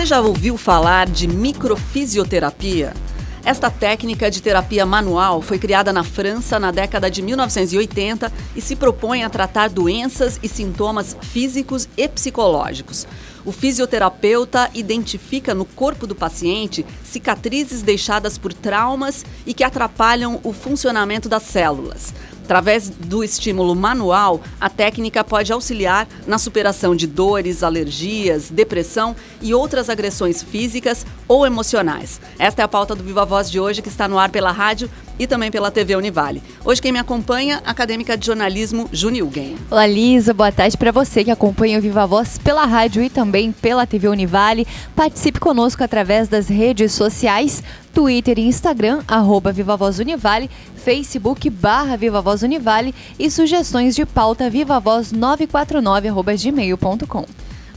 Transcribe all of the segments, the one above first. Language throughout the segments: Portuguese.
já ouviu falar de microfisioterapia? Esta técnica de terapia manual foi criada na França na década de 1980 e se propõe a tratar doenças e sintomas físicos e psicológicos. O fisioterapeuta identifica no corpo do paciente cicatrizes deixadas por traumas e que atrapalham o funcionamento das células. Através do estímulo manual, a técnica pode auxiliar na superação de dores, alergias, depressão e outras agressões físicas ou emocionais. Esta é a pauta do Viva Voz de hoje, que está no ar pela rádio e também pela TV Univale. Hoje quem me acompanha, a acadêmica de jornalismo Junilgen. Olá, Lisa, boa tarde para você que acompanha o Viva Voz pela rádio e também pela TV Univale. Participe conosco através das redes sociais, Twitter e Instagram, @VivaVozUnivale, Facebook /VivaVozUnivale e sugestões de pauta vivavoz949@gmail.com.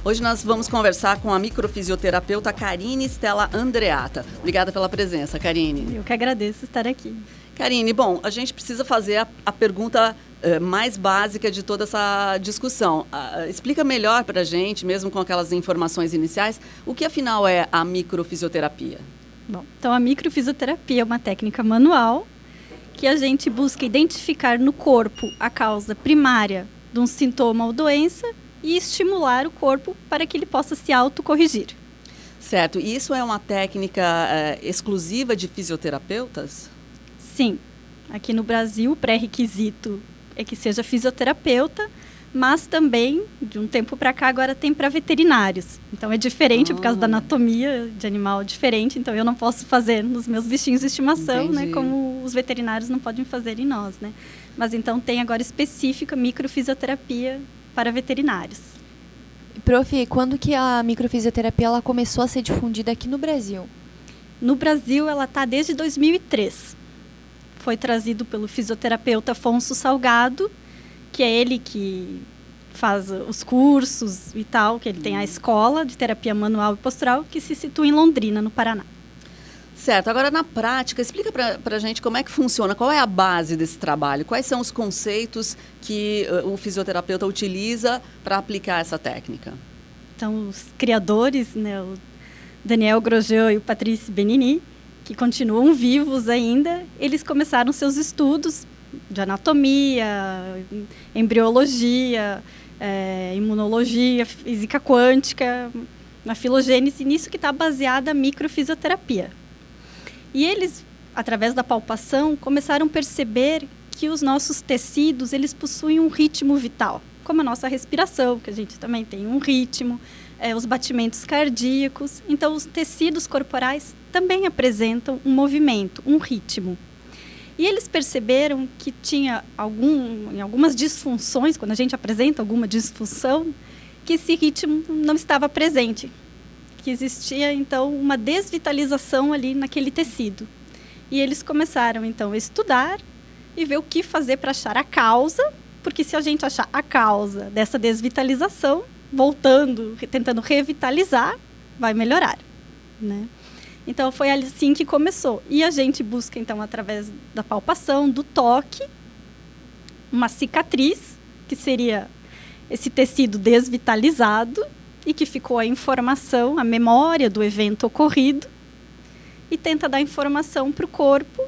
Hoje nós vamos conversar com a microfisioterapeuta Karine Stella Andreatta. Obrigada pela presença, Karine. Eu que agradeço estar aqui. Karine, bom, a gente precisa fazer a pergunta mais básica de toda essa discussão. Explica melhor para a gente, mesmo com aquelas informações iniciais, o que afinal é a microfisioterapia? Bom, então a microfisioterapia é uma técnica manual que a gente busca identificar no corpo a causa primária de um sintoma ou doença e estimular o corpo para que ele possa se autocorrigir. Certo. E isso é uma técnica exclusiva de fisioterapeutas? Sim. Aqui no Brasil, o pré-requisito é que seja fisioterapeuta, mas também, de um tempo para cá, agora tem para veterinários. Então é diferente, por causa da anatomia de animal diferente, então eu não posso fazer nos meus bichinhos de estimação, né, como os veterinários não podem fazer em nós, né? Mas então tem agora específica microfisioterapia para veterinários. Prof, quando que a microfisioterapia ela começou a ser difundida aqui no Brasil? No Brasil, ela está desde 2003. Foi trazido pelo fisioterapeuta Afonso Salgado, que é ele que faz os cursos e tal, que ele tem a escola de terapia manual e postural, que se situa em Londrina, no Paraná. Certo. Agora, na prática, explica para a gente como é que funciona, qual é a base desse trabalho, quais são os conceitos que o fisioterapeuta utiliza para aplicar essa técnica? Então, os criadores, né, o Daniel Grosjean e o Patrice Benini, que continuam vivos ainda, eles começaram seus estudos de anatomia, embriologia, imunologia, física quântica, na filogênese, nisso que está baseada a microfisioterapia. E eles, através da palpação, começaram a perceber que os nossos tecidos, eles possuem um ritmo vital, como a nossa respiração, que a gente também tem um ritmo, os batimentos cardíacos. Então, os tecidos corporais também apresentam um movimento, um ritmo. E eles perceberam que tinha em algumas disfunções, quando a gente apresenta alguma disfunção, que esse ritmo não estava presente, que existia, então, uma desvitalização ali naquele tecido. E eles começaram, então, a estudar e ver o que fazer para achar a causa, porque se a gente achar a causa dessa desvitalização, voltando, tentando revitalizar, vai melhorar, né? Então, foi assim que começou. E a gente busca, então, através da palpação, do toque, uma cicatriz, que seria esse tecido desvitalizado e que ficou a informação, a memória do evento ocorrido, e tenta dar informação para o corpo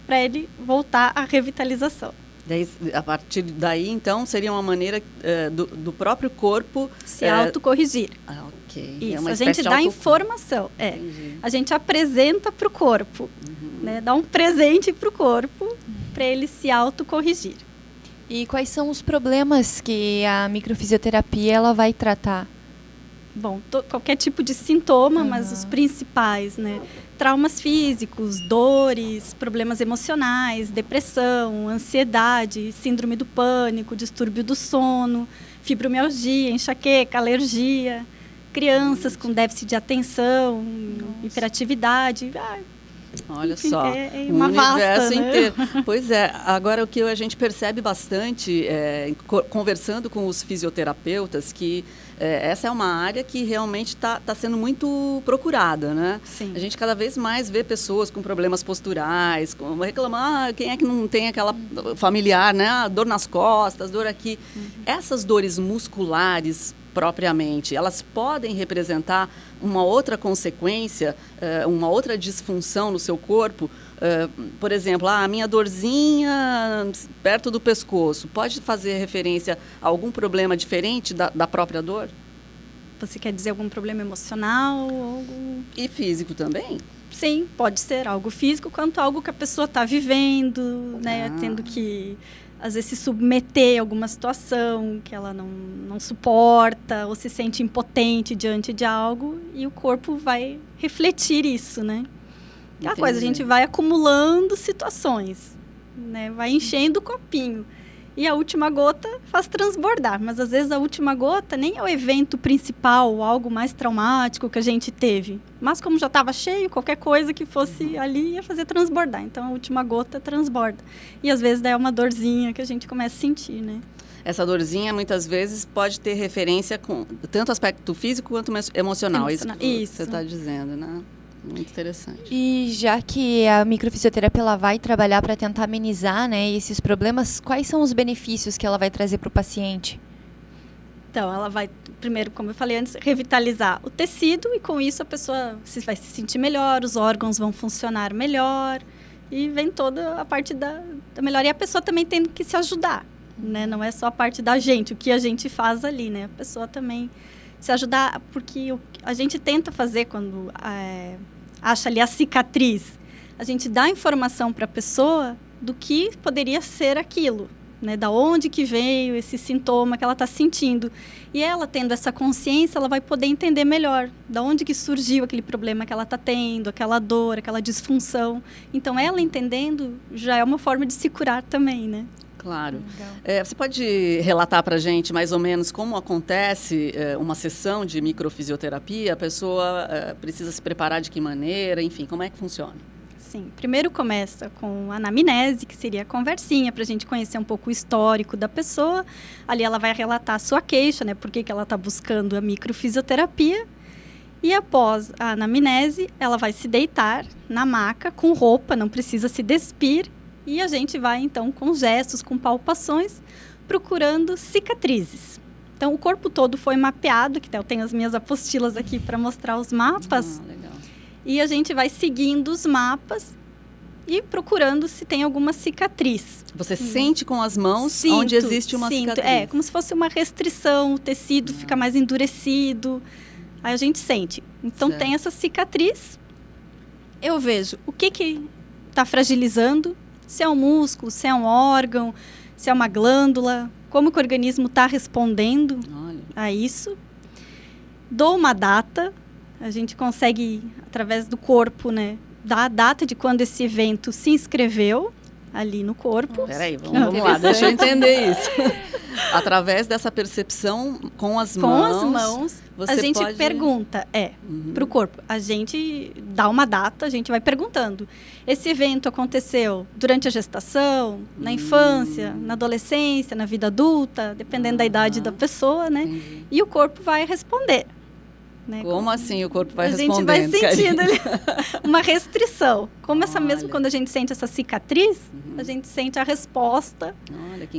para ele voltar à revitalização. A partir daí, então, seria uma maneira do próprio corpo se autocorrigir. Ok. Isso, a gente dá informação. A gente apresenta para o corpo, né? Dá um presente para o corpo para ele se autocorrigir. E quais são os problemas que a microfisioterapia ela vai tratar? Bom, qualquer tipo de sintoma, mas os principais, né? Traumas físicos, dores, problemas emocionais, depressão, ansiedade, síndrome do pânico, distúrbio do sono, fibromialgia, enxaqueca, alergia, crianças com déficit de atenção, hiperatividade. Olha enfim, só, é uma universo vasta, né? inteiro. Pois é, agora o que a gente percebe bastante, conversando com os fisioterapeutas, que essa é uma área que realmente está sendo muito procurada, né? Sim. A gente cada vez mais vê pessoas com problemas posturais, reclamando, quem é que não tem aquela familiar, né? Dor nas costas, dor aqui. Essas dores musculares propriamente, elas podem representar uma outra consequência, uma outra disfunção no seu corpo. Por exemplo, a minha dorzinha perto do pescoço pode fazer referência a algum problema diferente da própria dor? Você quer dizer algum problema emocional? Algo... E físico também? Sim, pode ser algo físico quanto algo que a pessoa está vivendo, né? Tendo que, às vezes, se submeter a alguma situação que ela não suporta ou se sente impotente diante de algo e o corpo vai refletir isso, né? Aquela coisa, a gente vai acumulando situações, né? Vai enchendo o copinho. E a última gota faz transbordar. Mas, às vezes, a última gota nem é o evento principal, algo mais traumático que a gente teve. Mas, como já estava cheio, qualquer coisa que fosse ali ia fazer transbordar. Então, a última gota transborda. E, às vezes, daí é uma dorzinha que a gente começa a sentir, né? Essa dorzinha, muitas vezes, pode ter referência com tanto aspecto físico quanto emocional. Isso que você está dizendo, né? Muito interessante. E já que a microfisioterapia ela vai trabalhar para tentar amenizar, né, esses problemas, quais são os benefícios que ela vai trazer para o paciente? Então, ela vai, primeiro, como eu falei antes, revitalizar o tecido e com isso a pessoa vai se sentir melhor, os órgãos vão funcionar melhor e vem toda a parte da melhora. E a pessoa também tem que se ajudar, né? Não é só a parte da gente, o que a gente faz ali, né? A pessoa também se ajudar, porque a gente tenta fazer quando acha ali a cicatriz, a gente dá informação para a pessoa do que poderia ser aquilo, né? Da onde que veio esse sintoma que ela está sentindo. E ela tendo essa consciência, ela vai poder entender melhor da onde que surgiu aquele problema que ela está tendo, aquela dor, aquela disfunção. Então, ela entendendo já é uma forma de se curar também, né? Claro. Você pode relatar para a gente mais ou menos como acontece uma sessão de microfisioterapia? A pessoa precisa se preparar de que maneira? Enfim, como é que funciona? Sim. Primeiro começa com a anamnese, que seria a conversinha, para a gente conhecer um pouco o histórico da pessoa. Ali ela vai relatar a sua queixa, né? Por que ela está buscando a microfisioterapia. E após a anamnese, ela vai se deitar na maca com roupa, não precisa se despir. E a gente vai, então, com gestos, com palpações, procurando cicatrizes. Então, o corpo todo foi mapeado, que eu tenho as minhas apostilas aqui para mostrar os mapas. Legal. E a gente vai seguindo os mapas e procurando se tem alguma cicatriz. Você sente com as mãos onde existe uma cicatriz? É, como se fosse uma restrição, o tecido fica mais endurecido. Aí a gente sente. Então, tem essa cicatriz. Eu vejo o que está fragilizando, se é um músculo, se é um órgão, se é uma glândula, como que o organismo está respondendo a isso. Dou uma data, a gente consegue, através do corpo, né, dar a data de quando esse evento se inscreveu ali no corpo. Peraí, vamos lá, deixa eu entender isso. Através dessa percepção com as mãos, a gente pergunta, para o corpo. A gente dá uma data, a gente vai perguntando. Esse evento aconteceu durante a gestação, na infância, na adolescência, na vida adulta, dependendo da idade da pessoa, né? Entendi. E o corpo vai responder. Né? Como assim o corpo vai respondendo? A gente vai sentindo ali uma restrição. Como essa mesmo, quando a gente sente essa cicatriz, a gente sente a resposta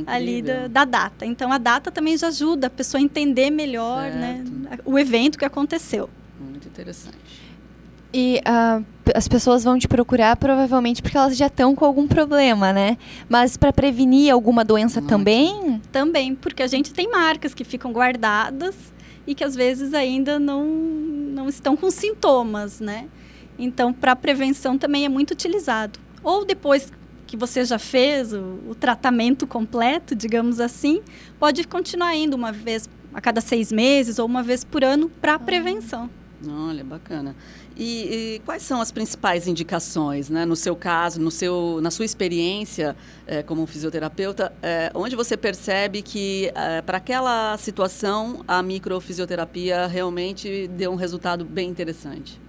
ali da data. Então, a data também já ajuda a pessoa a entender melhor, né, o evento que aconteceu. Muito interessante. E as pessoas vão te procurar provavelmente porque elas já estão com algum problema, né? Mas para prevenir alguma doença também? Também, porque a gente tem marcas que ficam guardadas e que às vezes ainda não estão com sintomas, né? Então, para prevenção também é muito utilizado. Ou depois que você já fez o tratamento completo, digamos assim, pode continuar indo uma vez a cada 6 meses ou uma vez por ano para prevenção. Olha, bacana. E quais são as principais indicações, né? No seu caso, na sua experiência como fisioterapeuta, onde você percebe que para aquela situação a microfisioterapia realmente deu um resultado bem interessante?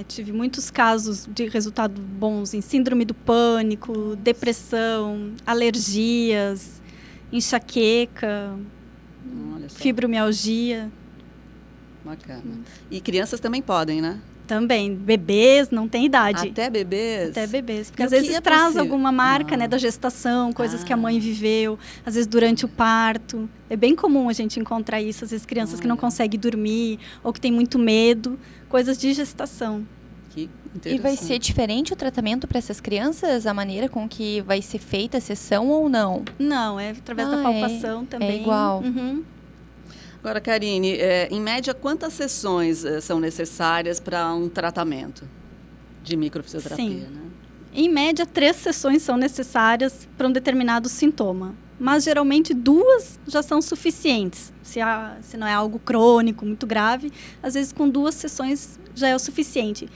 Tive muitos casos de resultados bons em síndrome do pânico, depressão, alergias, enxaqueca, fibromialgia. Bacana. E crianças também podem, né? Também. Bebês, não tem idade. Até bebês? Até bebês. Porque E às vezes traz possível? alguma marca, né, da gestação, coisas que a mãe viveu, às vezes durante o parto. É bem comum a gente encontrar isso, às vezes crianças que não conseguem dormir ou que têm muito medo, coisas de gestação. Que E vai ser diferente o tratamento para essas crianças? A maneira com que vai ser feita a sessão ou não? Não, é através da palpação também. É igual. Uhum. Agora, Karine, em média, quantas sessões são necessárias para um tratamento de microfisioterapia? Sim. Né? Em média, 3 sessões são necessárias para um determinado sintoma. Mas, geralmente, 2 já são suficientes. Se não é algo crônico, muito grave, às vezes com 2 sessões já é o suficiente.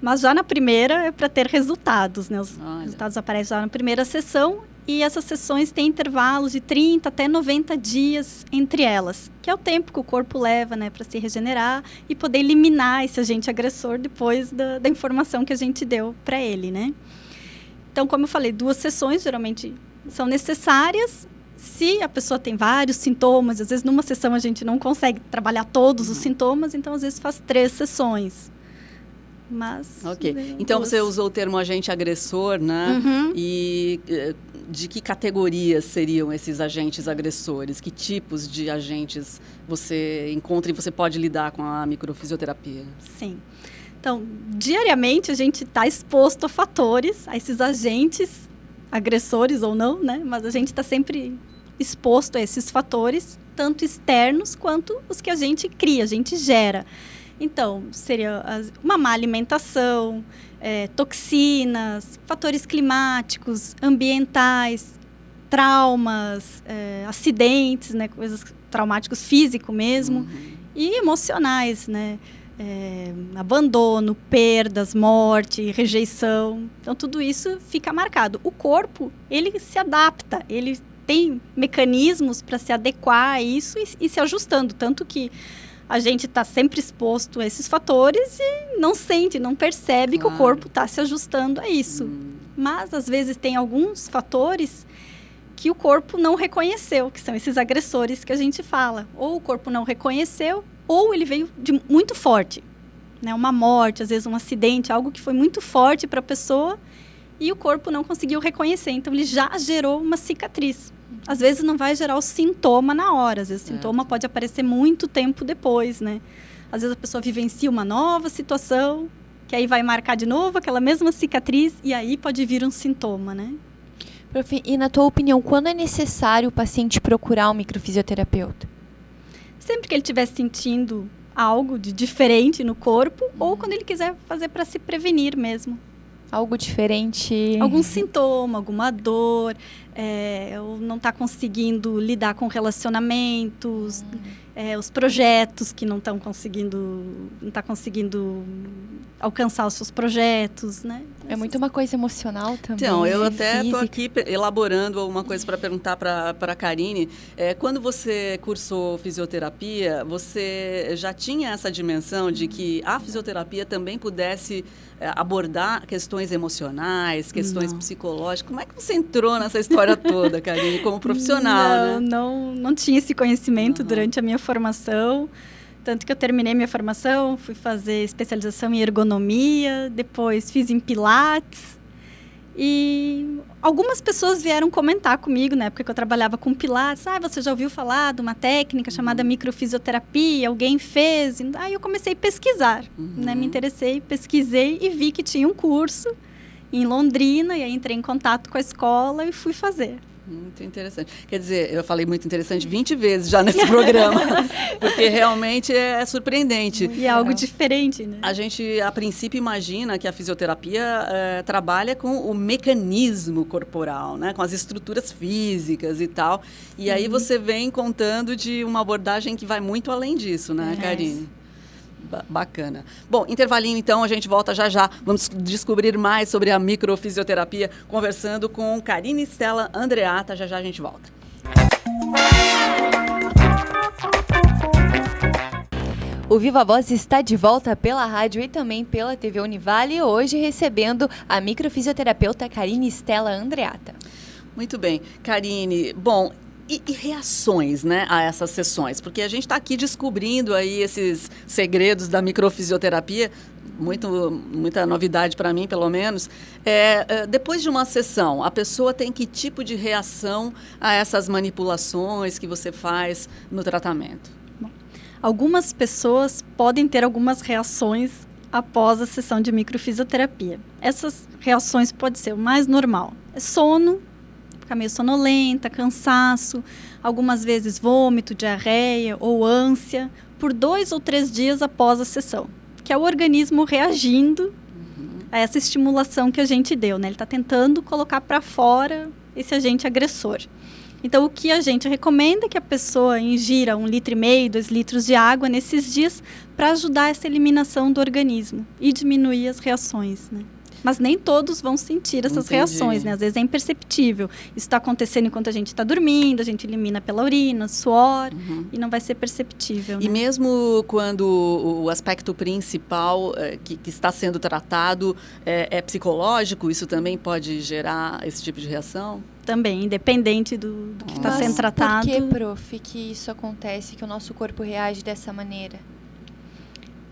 Mas já na primeira é para ter resultados, né? Os resultados aparecem já na primeira sessão e essas sessões têm intervalos de 30 até 90 dias entre elas, que é o tempo que o corpo leva, né, para se regenerar e poder eliminar esse agente agressor depois da informação que a gente deu para ele, né? Então, como eu falei, 2 sessões geralmente são necessárias. Se a pessoa tem vários sintomas, às vezes numa sessão a gente não consegue trabalhar todos os sintomas, então às vezes faz 3 sessões. Mas, ok. Então você usou o termo agente agressor, né? Uhum. E de que categorias seriam esses agentes agressores? Que tipos de agentes você encontra e você pode lidar com a microfisioterapia? Sim. Então, diariamente a gente está exposto a fatores, a esses agentes agressores ou não, né? Mas a gente está sempre exposto a esses fatores, tanto externos quanto os que a gente cria, a gente gera. Então, seria uma má alimentação, toxinas, fatores climáticos, ambientais, traumas, acidentes, né, coisas traumáticos físicos mesmo, e emocionais, né, abandono, perdas, morte, rejeição. Então, tudo isso fica marcado. O corpo, ele se adapta, ele tem mecanismos para se adequar a isso e se ajustando, tanto que a gente está sempre exposto a esses fatores e não sente, não percebe que o corpo está se ajustando a isso. Mas, às vezes, tem alguns fatores que o corpo não reconheceu, que são esses agressores que a gente fala. Ou o corpo não reconheceu, ou ele veio muito forte. Né? Uma morte, às vezes um acidente, algo que foi muito forte para a pessoa e o corpo não conseguiu reconhecer. Então, ele já gerou uma cicatriz. Às vezes não vai gerar o sintoma na hora, às vezes o sintoma pode aparecer muito tempo depois, né? Às vezes a pessoa vivencia uma nova situação, que aí vai marcar de novo aquela mesma cicatriz e aí pode vir um sintoma, né? Prof, e na tua opinião, quando é necessário o paciente procurar um microfisioterapeuta? Sempre que ele estiver sentindo algo de diferente no corpo ou quando ele quiser fazer para se prevenir mesmo. Algo diferente? Algum sintoma, alguma dor, ou não está conseguindo lidar com relacionamentos, os projetos que não está conseguindo alcançar os seus projetos, né? É muito uma coisa emocional também. Então, eu até estou aqui elaborando uma coisa para perguntar para a Karine. Quando você cursou fisioterapia, você já tinha essa dimensão de que a fisioterapia também pudesse abordar questões emocionais, questões psicológicas? Como é que você entrou nessa história toda, Karine, como profissional? Não tinha esse conhecimento durante a minha formação. Tanto que eu terminei minha formação, fui fazer especialização em ergonomia, depois fiz em pilates. E algumas pessoas vieram comentar comigo, na época que eu trabalhava com pilates. Você já ouviu falar de uma técnica chamada microfisioterapia? Alguém fez? Aí eu comecei a pesquisar, né? Me interessei, pesquisei e vi que tinha um curso em Londrina. E aí entrei em contato com a escola e fui fazer. Muito interessante. Quer dizer, eu falei muito interessante 20 vezes já nesse programa, porque realmente é surpreendente. E é algo diferente, né? A gente, a princípio, imagina que a fisioterapia trabalha com o mecanismo corporal, né? Com as estruturas físicas e tal. E aí você vem contando de uma abordagem que vai muito além disso, né, Karine? Bacana. Bom, intervalinho então, a gente volta já já. Vamos descobrir mais sobre a microfisioterapia, conversando com Karine Stella Andreatta. Já já a gente volta. O Viva Voz está de volta pela rádio e também pela TV Univale, hoje recebendo a microfisioterapeuta Karine Stella Andreatta. Muito bem. Karine, bom, e reações, né, a essas sessões? Porque a gente está aqui descobrindo aí esses segredos da microfisioterapia muita novidade para mim, pelo menos. Depois de uma sessão, a pessoa tem que tipo de reação a essas manipulações que você faz no tratamento? Bom, algumas pessoas podem ter algumas reações após a sessão de microfisioterapia. Essas reações podem ser o mais normal. É sono, ficar meio sonolenta, cansaço, algumas vezes vômito, diarreia ou ânsia, por 2 ou 3 dias após a sessão, que é o organismo reagindo a essa estimulação que a gente deu, né? Ele está tentando colocar para fora esse agente agressor. Então, o que a gente recomenda é que a pessoa ingira 1,5 litro, 2 litros de água nesses dias para ajudar essa eliminação do organismo e diminuir as reações, né? Mas nem todos vão sentir essas reações, né? Às vezes é imperceptível. Isso está acontecendo enquanto a gente está dormindo, a gente elimina pela urina, suor, e não vai ser perceptível. E né? mesmo quando o aspecto principal que está sendo tratado é psicológico, isso também pode gerar esse tipo de reação? Também, independente do que está sendo tratado. Por que, prof, que isso acontece, que o nosso corpo reage dessa maneira?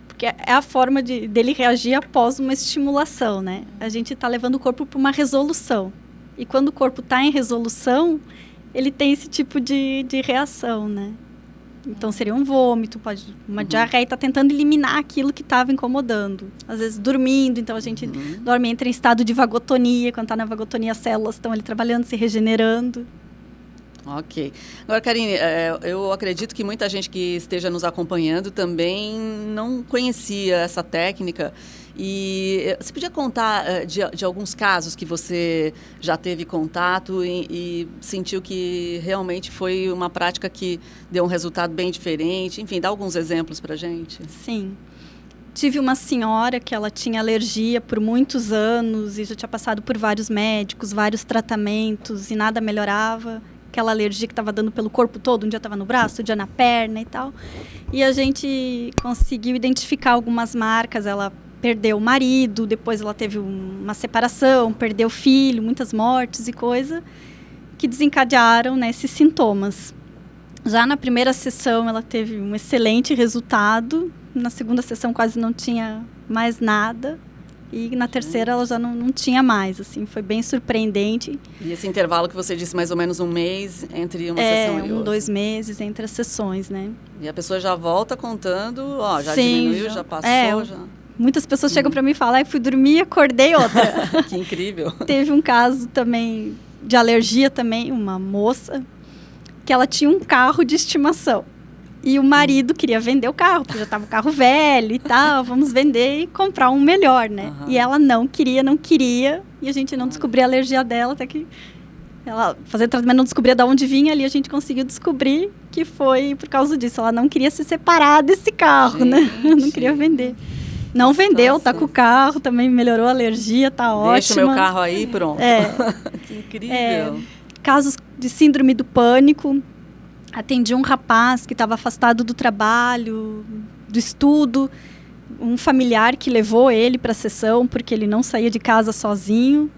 Porque é a forma dele reagir após uma estimulação, né? A gente está levando o corpo para uma resolução. E quando o corpo está em resolução, ele tem esse tipo de reação, né? Então, seria um vômito, uma diarreia, está tentando eliminar aquilo que estava incomodando. Às vezes, dormindo, então a gente dorme, entra em estado de vagotonia. Quando está na vagotonia, as células estão ali trabalhando, se regenerando. Ok. Agora, Karine, eu acredito que muita gente que esteja nos acompanhando também não conhecia essa técnica. E você podia contar de alguns casos que você já teve contato e sentiu que realmente foi uma prática que deu um resultado bem diferente? Enfim, dá alguns exemplos para a gente. Sim. Tive uma senhora que ela tinha alergia por muitos anos e já tinha passado por vários médicos, vários tratamentos e nada melhorava. Aquela alergia que estava dando pelo corpo todo, um dia estava no braço, um dia na perna e tal. E a gente conseguiu identificar algumas marcas. Ela perdeu o marido, depois ela teve uma separação, perdeu o filho, muitas mortes e coisa, que desencadearam, né, esses sintomas. Já na primeira sessão ela teve um excelente resultado, na segunda sessão quase não tinha mais nada. E na terceira ela já não tinha mais, assim, foi bem surpreendente. E esse intervalo que você disse, mais ou menos 1 mês entre uma sessão e outra? 2 meses entre as sessões, né? E a pessoa já volta contando, já diminuiu, já passou, já... Muitas pessoas chegam para mim e falam, fui dormir e acordei outra. Que incrível. Teve um caso também de alergia também, uma moça, que ela tinha um carro de estimação. E o marido queria vender o carro, porque já estava o carro velho e tal, vamos vender e comprar um melhor, né? E ela não queria, e a gente não descobria a alergia dela, até que ela, fazendo tratamento, não descobria de onde vinha, ali a gente conseguiu descobrir que foi por causa disso. Ela não queria se separar desse carro, né? Não queria vender. Não vendeu, tá com o carro, também melhorou a alergia, tá ótimo. Deixa o meu carro aí, pronto. Que incrível. Casos de síndrome do pânico. Atendi um rapaz que estava afastado do trabalho, do estudo, um familiar que levou ele para a sessão porque ele não saía de casa sozinho.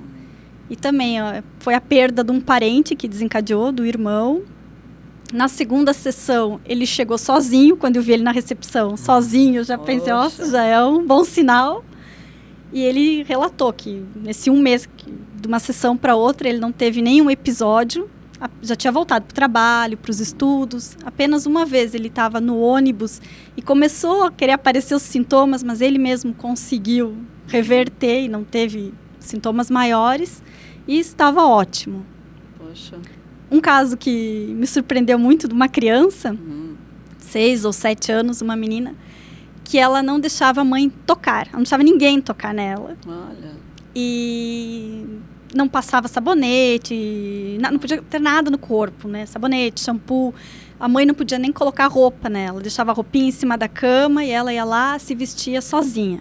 E também foi a perda de um parente que desencadeou, do irmão. Na segunda sessão, ele chegou sozinho, quando eu vi ele na recepção, sozinho. Eu já pensei, nossa, já é um bom sinal. E ele relatou que nesse 1 mês, de uma sessão para outra, ele não teve nenhum episódio. Já tinha voltado para o trabalho, para os estudos. Apenas uma vez ele estava no ônibus e começou a querer aparecer os sintomas, mas ele mesmo conseguiu reverter e não teve sintomas maiores e estava ótimo. Poxa. Um caso que me surpreendeu muito de uma criança, 6 ou 7 anos, uma menina, que ela não deixava a mãe tocar, ela não deixava ninguém tocar nela. Olha. E não passava sabonete, não podia ter nada no corpo, né? Sabonete, shampoo. A mãe não podia nem colocar roupa nela, deixava a roupinha em cima da cama e ela ia lá, se vestia sozinha.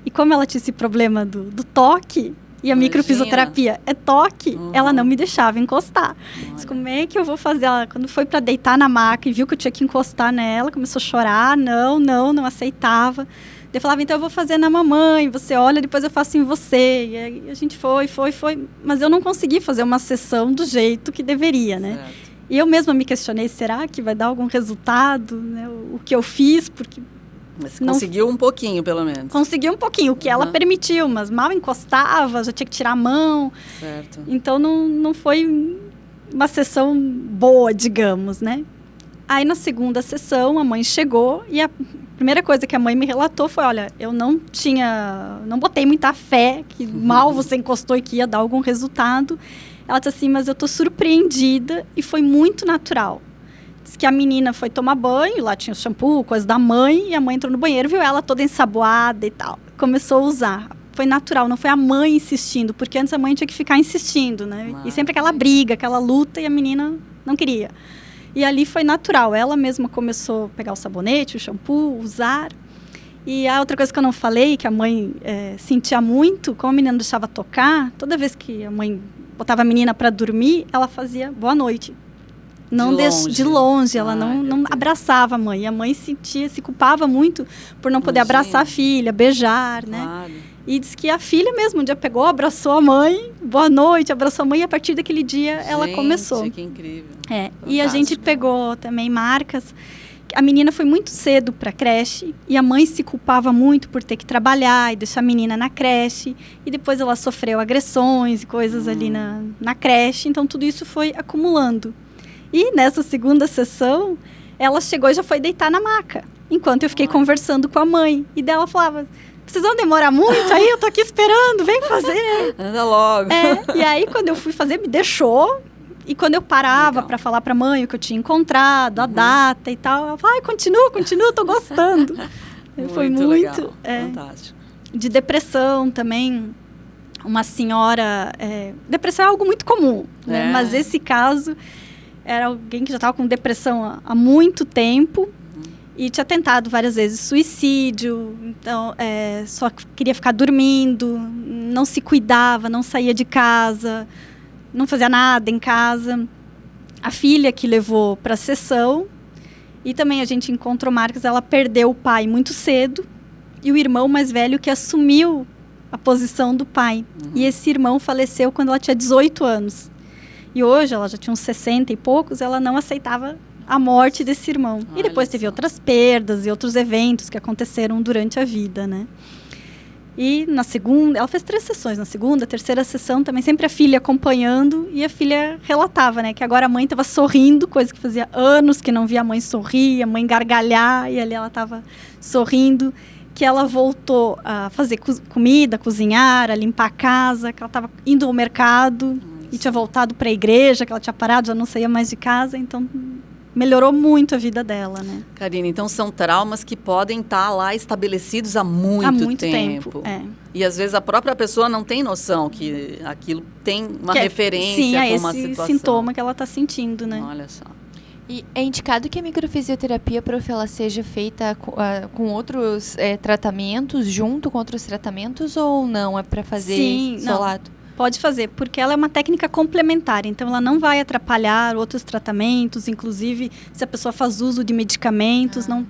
E como ela tinha esse problema do toque, e a microfisioterapia é toque, ela não me deixava encostar. Mas como é que eu vou fazer? Ela, quando foi para deitar na maca e viu que eu tinha que encostar nela, começou a chorar, não aceitava. Eu falava, então eu vou fazer na mamãe, você olha, depois eu faço em você. E aí a gente foi. Mas eu não consegui fazer uma sessão do jeito que deveria, né? Certo. E eu mesma me questionei, será que vai dar algum resultado, né? O que eu fiz, porque Mas conseguiu um pouquinho, pelo menos. Conseguiu um pouquinho, o que ela permitiu, mas mal encostava, já tinha que tirar a mão. Certo. Então, não foi uma sessão boa, digamos, né? Aí, na segunda sessão, a mãe chegou e a primeira coisa que a mãe me relatou foi, olha, eu não botei muita fé que mal você encostou e que ia dar algum resultado. Ela disse assim, mas eu tô surpreendida e foi muito natural. Diz que a menina foi tomar banho, lá tinha o shampoo, coisa da mãe, e a mãe entrou no banheiro, viu ela toda ensaboada e tal. Começou a usar. Foi natural, não foi a mãe insistindo, porque antes a mãe tinha que ficar insistindo, né? E sempre aquela briga, aquela luta, e a menina não queria. E ali foi natural, ela mesma começou a pegar o sabonete, o shampoo, usar. E a outra coisa que eu não falei, que a mãe sentia muito, como a menina não deixava tocar, toda vez que a mãe botava a menina para dormir, ela fazia boa noite. De longe, ela não abraçava a mãe. E a mãe se culpava muito por não poder abraçar a filha, beijar, né? Claro. E diz que a filha mesmo um dia pegou, abraçou a mãe, boa noite, abraçou a mãe, e a partir daquele dia ela começou. Que incrível. E a gente pegou também marcas. A menina foi muito cedo para a creche e a mãe se culpava muito por ter que trabalhar e deixar a menina na creche. E depois ela sofreu agressões e coisas ali na creche. Então, tudo isso foi acumulando. E nessa segunda sessão, ela chegou e já foi deitar na maca. Enquanto eu fiquei conversando com a mãe. E dela falava, vocês vão demorar muito? Aí eu tô aqui esperando, vem fazer. Anda logo. E aí, quando eu fui fazer, me deixou. E quando eu parava para falar para a mãe o que eu tinha encontrado, a data e tal, ela falava, continua, tô gostando. Foi muito legal. Fantástico. De depressão também. Uma senhora... depressão é algo muito comum, né? Mas esse caso era alguém que já estava com depressão há muito tempo e tinha tentado várias vezes suicídio. Então, só queria ficar dormindo, não se cuidava, não saía de casa... Não fazia nada em casa. A filha que levou para a sessão. E também a gente encontrou marcas. Ela perdeu o pai muito cedo. E o irmão mais velho que assumiu a posição do pai. E esse irmão faleceu quando ela tinha 18 anos. E hoje, ela já tinha uns 60 e poucos. Ela não aceitava a morte desse irmão. E depois teve outras perdas e outros eventos que aconteceram durante a vida, né? E na segunda, ela fez 3 sessões, na segunda, terceira sessão também, sempre a filha acompanhando, e a filha relatava, né, que agora a mãe estava sorrindo, coisa que fazia anos que não via a mãe sorrir, a mãe gargalhar, e ali ela estava sorrindo, que ela voltou a fazer comida, cozinhar, a limpar a casa, que ela estava indo ao mercado, e tinha voltado para a igreja, que ela tinha parado, já não saía mais de casa, então... melhorou muito a vida dela, né? Karine, então são traumas que podem estar lá estabelecidos há muito tempo. E às vezes a própria pessoa não tem noção que aquilo tem uma referência com uma situação. Esse sintoma que ela está sentindo, né? Olha só. E é indicado que a microfisioterapia, prof, ela seja feita com outros tratamentos, junto com outros tratamentos, ou não? É para fazer isolado? Pode fazer, porque ela é uma técnica complementar, então ela não vai atrapalhar outros tratamentos, inclusive se a pessoa faz uso de medicamentos, não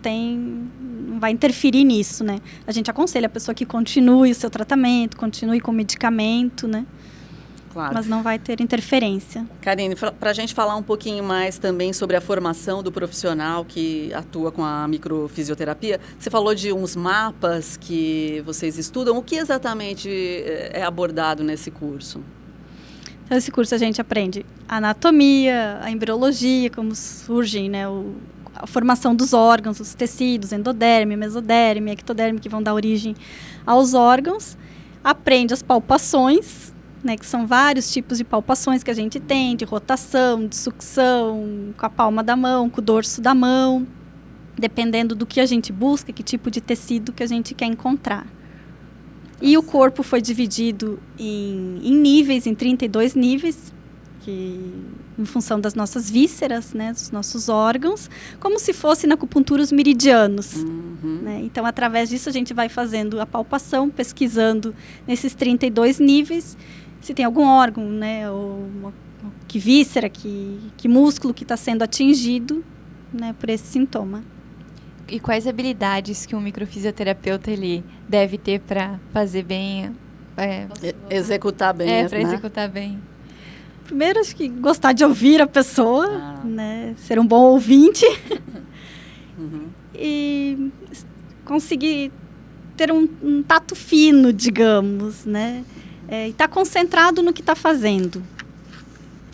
vai interferir nisso, né? A gente aconselha a pessoa que continue o seu tratamento, continue com o medicamento, né? Claro. Mas não vai ter interferência. Karine, para a gente falar um pouquinho mais também sobre a formação do profissional que atua com a microfisioterapia, você falou de uns mapas que vocês estudam. O que exatamente é abordado nesse curso? Então, esse curso a gente aprende a anatomia, a embriologia, como surgem, né, a formação dos órgãos, os tecidos, endoderme, mesoderme, ectoderme, que vão dar origem aos órgãos. Aprende as palpações, né, que são vários tipos de palpações que a gente tem, de rotação, de sucção, com a palma da mão, com o dorso da mão, dependendo do que a gente busca, que tipo de tecido que a gente quer encontrar. E o corpo foi dividido em níveis, em 32 níveis, em função das nossas vísceras, né, dos nossos órgãos, como se fosse na acupuntura os meridianos. Né? Então, através disso, a gente vai fazendo a palpação, pesquisando nesses 32 níveis, se tem algum órgão, né, ou que víscera, que músculo que está sendo atingido, né, por esse sintoma. E quais habilidades que um microfisioterapeuta ele deve ter para fazer bem? Executar bem. Para executar bem. Primeiro, acho que gostar de ouvir a pessoa, né, ser um bom ouvinte. E conseguir ter um tato fino, digamos, né? E estar concentrado no que está fazendo.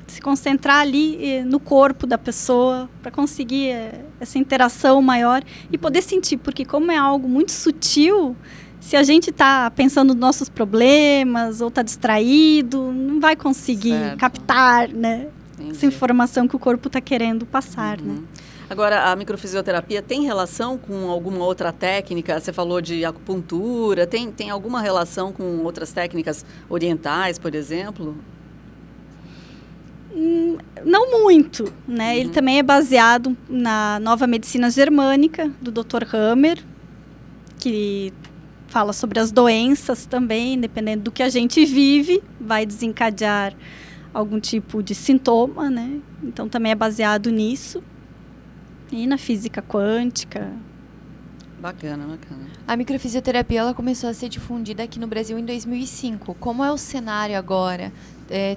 Se concentrar ali no corpo da pessoa para conseguir essa interação maior e poder sentir, porque como é algo muito sutil, se a gente está pensando nos nossos problemas ou está distraído, não vai conseguir captar, né, essa informação que o corpo está querendo passar, né? Agora, a microfisioterapia tem relação com alguma outra técnica? Você falou de acupuntura, tem alguma relação com outras técnicas orientais, por exemplo? Não muito, né? Ele também é baseado na nova medicina germânica, do Dr. Hammer, que fala sobre as doenças também, dependendo do que a gente vive, vai desencadear algum tipo de sintoma, né? Então, também é baseado nisso. E na física quântica. Bacana, bacana. A microfisioterapia ela começou a ser difundida aqui no Brasil em 2005. Como é o cenário agora?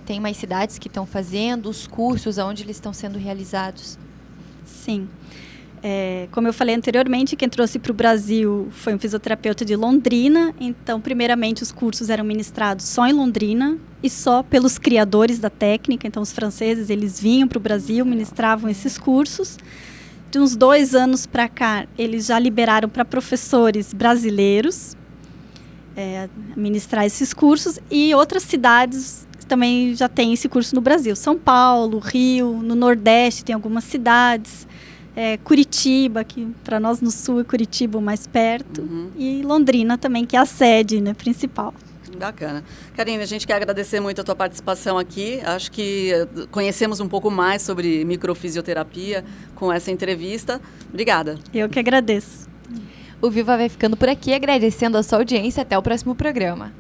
Tem mais cidades que estão fazendo, os cursos, aonde eles estão sendo realizados? Sim. Como eu falei anteriormente, quem trouxe para o Brasil foi um fisioterapeuta de Londrina. Então, primeiramente, os cursos eram ministrados só em Londrina e só pelos criadores da técnica. Então, os franceses, eles vinham para o Brasil, ministravam esses cursos. De uns 2 anos para cá, eles já liberaram para professores brasileiros ministrar esses cursos. E outras cidades também já têm esse curso no Brasil. São Paulo, Rio, no Nordeste tem algumas cidades. Curitiba, que para nós no Sul é Curitiba o mais perto. E Londrina também, que é a sede, né, principal. Bacana. Karine, a gente quer agradecer muito a tua participação aqui. Acho que conhecemos um pouco mais sobre microfisioterapia com essa entrevista. Obrigada. Eu que agradeço. O Viva vai ficando por aqui, agradecendo a sua audiência. Até o próximo programa.